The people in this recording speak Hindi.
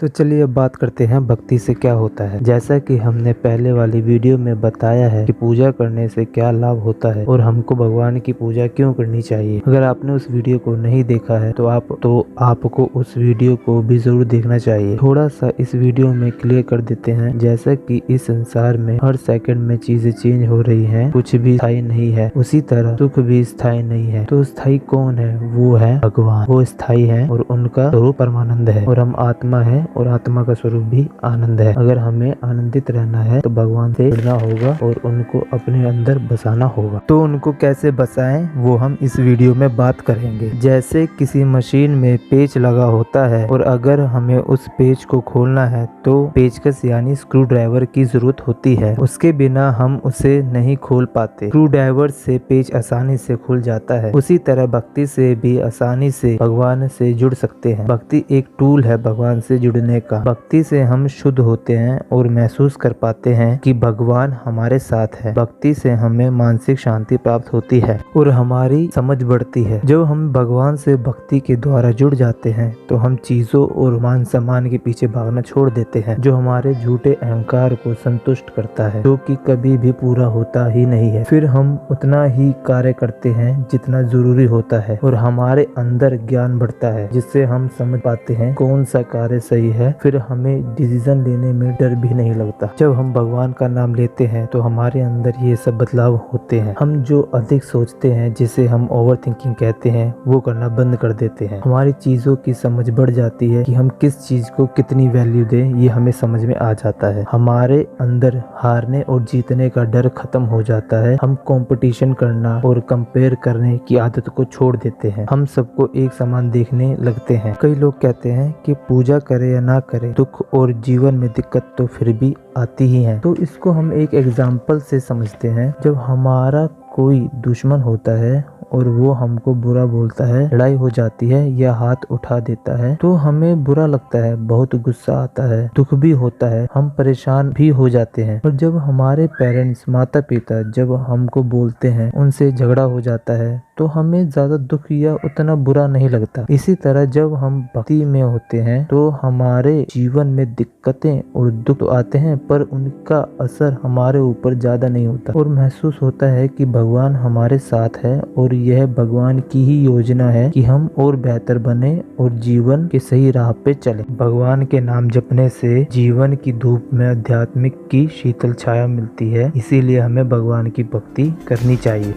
तो चलिए अब बात करते हैं भक्ति से क्या होता है। जैसा कि हमने पहले वाली वीडियो में बताया है कि पूजा करने से क्या लाभ होता है और हमको भगवान की पूजा क्यों करनी चाहिए। अगर आपने उस वीडियो को नहीं देखा है तो आपको उस वीडियो को भी जरूर देखना चाहिए। थोड़ा सा इस वीडियो में क्लियर कर देते हैं। जैसा कि इस संसार में हर सेकंड में चीजें चेंज हो रही हैं, कुछ भी स्थायी नहीं है, उसी तरह सुख भी स्थायी नहीं है। तो स्थायी कौन है? वो है भगवान। वो स्थायी है और उनका स्वरूप परमानंद है और हम आत्मा है और आत्मा का स्वरूप भी आनंद है। अगर हमें आनंदित रहना है तो भगवान से जुड़ना होगा और उनको अपने अंदर बसाना होगा। तो उनको कैसे बसाएं वो हम इस वीडियो में बात करेंगे। जैसे किसी मशीन में पेच लगा होता है और अगर हमें उस पेच को खोलना है तो पेचकस यानी स्क्रू ड्राइवर की जरूरत होती है। उसके बिना हम उसे नहीं खोल पाते। स्क्रू ड्राइवर से पेच आसानी से खुल जाता है। उसी तरह भक्ति से भी आसानी से भगवान से जुड़ सकते हैं। भक्ति एक टूल है भगवान से जुड़ने का। भक्ति से हम शुद्ध होते हैं और महसूस कर पाते हैं कि भगवान हमारे साथ है। भक्ति से हमें मानसिक शांति प्राप्त होती है और हमारी समझ बढ़ती है। जब हम भगवान से भक्ति के द्वारा जुड़ जाते हैं तो हम चीजों और मान सम्मान के पीछे भागना छोड़ देते हैं जो हमारे झूठे अहंकार को संतुष्ट करता है, जो कि कभी भी पूरा होता ही नहीं है। फिर हम उतना ही कार्य करते हैं जितना जरूरी होता है और हमारे अंदर ज्ञान बढ़ता है जिससे हम समझ पाते हैं कौन सा कार्य सही है। फिर हमें डिसीजन लेने में डर भी नहीं लगता। जब हम भगवान का नाम लेते हैं तो हमारे अंदर ये सब बदलाव होते हैं। हम जो अधिक सोचते हैं, जिसे हम ओवर थिंकिंग कहते हैं, वो करना बंद कर देते हैं। हमारी चीजों की समझ बढ़ जाती है कि हम किस चीज को कितनी वैल्यू दें, ये हमें समझ में आ जाता है। हमारे अंदर हारने और जीतने का डर खत्म हो जाता है। हम कंपटीशन करना और कंपेयर करने की आदत को छोड़ देते हैं। हम सबको एक समान देखने लगते हैं। कई लोग कहते हैं कि पूजा करे या ना करे, दुख और जीवन में दिक्कत तो फिर भी आती ही है। तो इसको हम एक एग्जाम्पल से समझते हैं। जब हमारा कोई दुश्मन होता है और वो हमको बुरा बोलता है, लड़ाई हो जाती है या हाथ उठा देता है तो हमें बुरा लगता है, बहुत गुस्सा आता है, दुख भी होता है, हम परेशान भी हो जाते हैं। और जब हमारे पेरेंट्स, माता पिता जब हमको बोलते हैं, उनसे झगड़ा हो जाता है तो हमें ज्यादा दुख या उतना बुरा नहीं लगता। इसी तरह जब हम भक्ति में होते हैं तो हमारे जीवन में दिक्कतें और दुख तो आते हैं पर उनका असर हमारे ऊपर ज्यादा नहीं होता और महसूस होता है कि भगवान हमारे साथ है और यह भगवान की ही योजना है कि हम और बेहतर बने और जीवन के सही राह पे चले। भगवान के नाम जपने से जीवन की धूप में आध्यात्मिक की शीतल छाया मिलती है। इसीलिए हमें भगवान की भक्ति करनी चाहिए।